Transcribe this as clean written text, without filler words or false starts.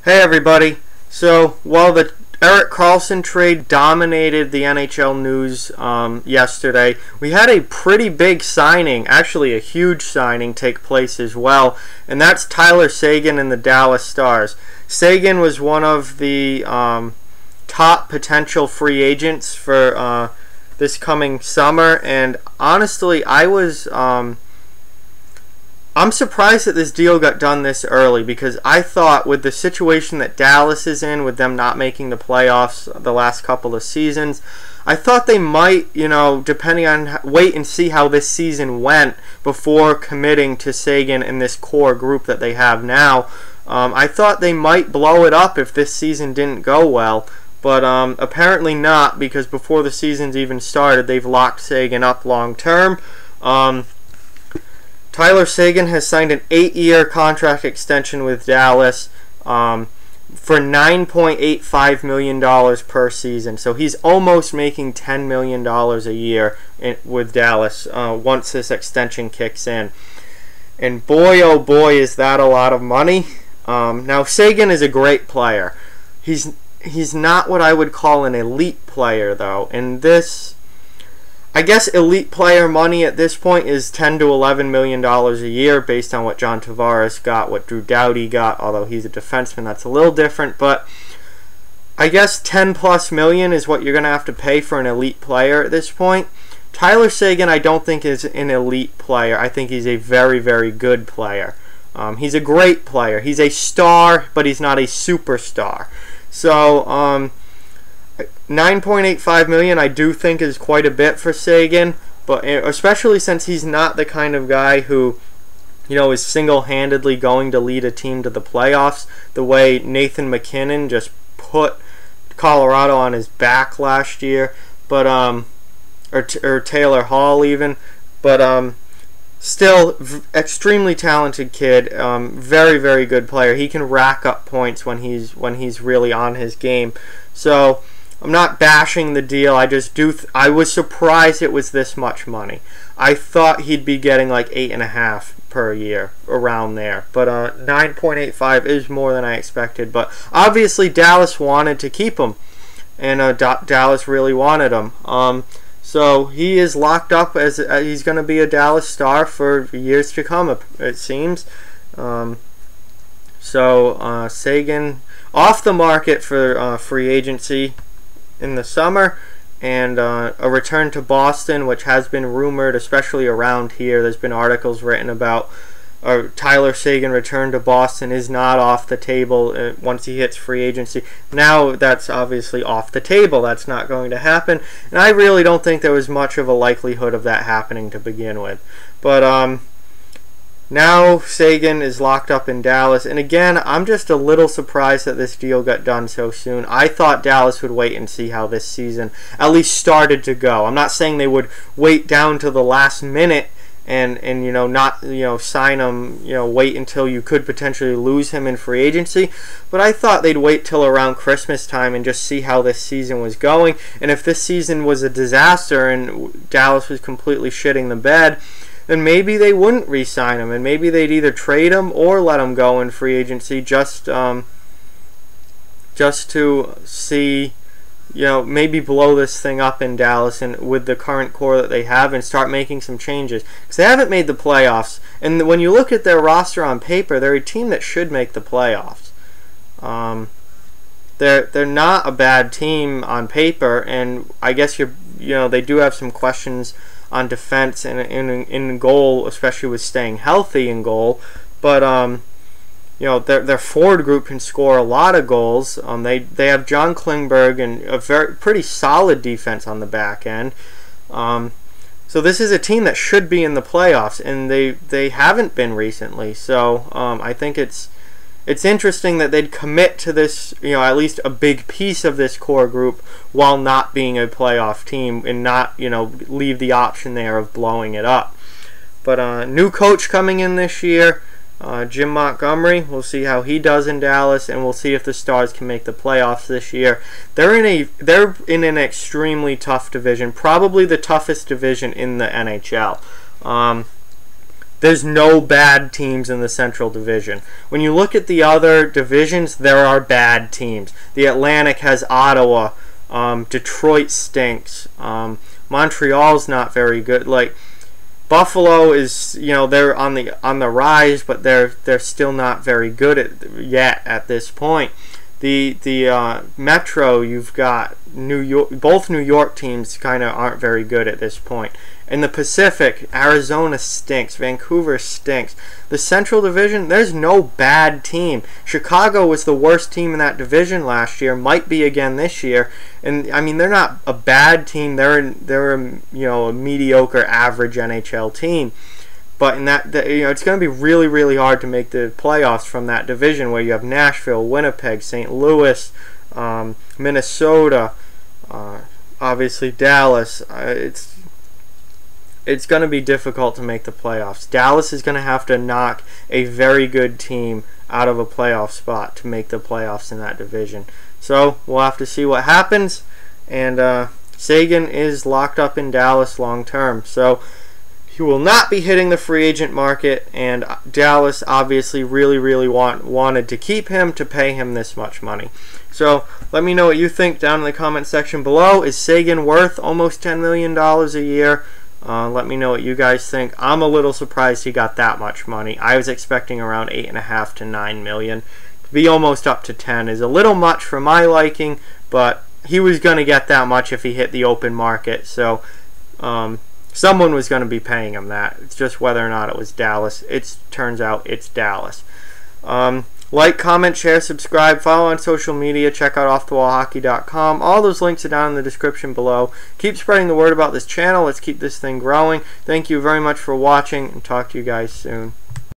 Hey everybody. So while the Erik Karlsson trade dominated the NHL news yesterday, we had a pretty big signing, actually a huge signing, take place as well, and that's Tyler Seguin and the Dallas Stars. Seguin was one of the top potential free agents for this coming summer, and honestly, I'm surprised that this deal got done this early, because I thought with the situation that Dallas is in, with them not making the playoffs the last couple of seasons, I thought they might, depending on, wait and see how this season went before committing to Seguin and this core group that they have now. I thought they might blow it up if this season didn't go well, but apparently not, because before the season's even started, they've locked Seguin up long term. Tyler Seguin has signed an 8-year contract extension with Dallas for $9.85 million per season. So he's almost making $10 million a year with Dallas once this extension kicks in. And boy, oh boy, is that a lot of money. Now, Seguin is a great player. He's not what I would call an elite player, though. And this, I guess, elite player money at this point is $10 to $11 million a year based on what John Tavares got, what Drew Doughty got, although he's a defenseman, that's a little different. But I guess 10 plus million is what you're going to have to pay for an elite player at this point. Tyler Seguin, I don't think is an elite player. I think he's a very, very good player. He's a great player. He's a star, but he's not a superstar. So, $9.85 million I do think is quite a bit for Seguin, but especially since he's not the kind of guy who, is single-handedly going to lead a team to the playoffs the way Nathan MacKinnon just put Colorado on his back last year, but or Taylor Hall even, but still extremely talented kid, very, very good player. He can rack up points when he's really on his game. So I'm not bashing the deal. I was surprised it was this much money. I thought he'd be getting like 8.5 per year, around there. But 9.85 is more than I expected. But obviously Dallas wanted to keep him, and Dallas really wanted him. So he is locked up as he's going to be a Dallas Star for years to come, it seems. Seguin off the market for free agency in the summer, and a return to Boston, which has been rumored, especially around here. There's been articles written about Tyler Seguin return to Boston is not off the table once he hits free agency. Now that's obviously off the table. That's not going to happen, and I really don't think there was much of a likelihood of that happening to begin with. But now Seguin is locked up in Dallas, and again, I'm just a little surprised that this deal got done so soon. I thought Dallas would wait and see how this season at least started to go. I'm not saying they would wait down to the last minute and not sign him, wait until you could potentially lose him in free agency, but I thought they'd wait till around Christmas time and just see how this season was going. And if this season was a disaster and Dallas was completely shitting the bed, then maybe they wouldn't re-sign him, and maybe they'd either trade him or let him go in free agency just to see, maybe blow this thing up in Dallas and with the current core that they have, and start making some changes, because they haven't made the playoffs. And when you look at their roster on paper, they're a team that should make the playoffs. They're not a bad team on paper, and I guess they do have some questions on defense and in goal, especially with staying healthy in goal. But their forward group can score a lot of goals. They have John Klingberg and a pretty solid defense on the back end. So this is a team that should be in the playoffs, and they haven't been recently. So I think it's interesting that they'd commit to this, at least a big piece of this core group, while not being a playoff team, and not, leave the option there of blowing it up. But new coach coming in this year, Jim Montgomery. We'll see how he does in Dallas, and we'll see if the Stars can make the playoffs this year. They're in an extremely tough division, probably the toughest division in the NHL. there's no bad teams in the Central Division. When you look at the other divisions, there are bad teams. The Atlantic has Ottawa. Detroit stinks. Montreal's not very good. Like, Buffalo is, they're on the rise, but they're still not very good yet at this point. The Metro, you've got New York. Both New York teams kind of aren't very good at this point. In the Pacific, Arizona stinks. Vancouver stinks. The Central Division, there's no bad team. Chicago was the worst team in that division last year. Might be again this year. And I mean, they're not a bad team. They're a mediocre, average NHL team. But in that, it's going to be really, really hard to make the playoffs from that division where you have Nashville, Winnipeg, St. Louis, Minnesota, obviously Dallas. It's going to be difficult to make the playoffs. Dallas is going to have to knock a very good team out of a playoff spot to make the playoffs in that division. So we'll have to see what happens. And Seguin is locked up in Dallas long term. So he will not be hitting the free agent market, and Dallas obviously really wanted to keep him to pay him this much money. So let me know what you think down in the comment section below. Is Seguin worth almost $10 million a year? Let me know what you guys think. I'm a little surprised he got that much money. I was expecting around $8.5 to $9 million. To be almost up to 10 is a little much for my liking, but he was going to get that much if he hit the open market. So someone was going to be paying him that. It's just whether or not it was Dallas. It turns out it's Dallas. Like, comment, share, subscribe, follow on social media, check out offthewallhockey.com. All those links are down in the description below. Keep spreading the word about this channel. Let's keep this thing growing. Thank you very much for watching, and talk to you guys soon.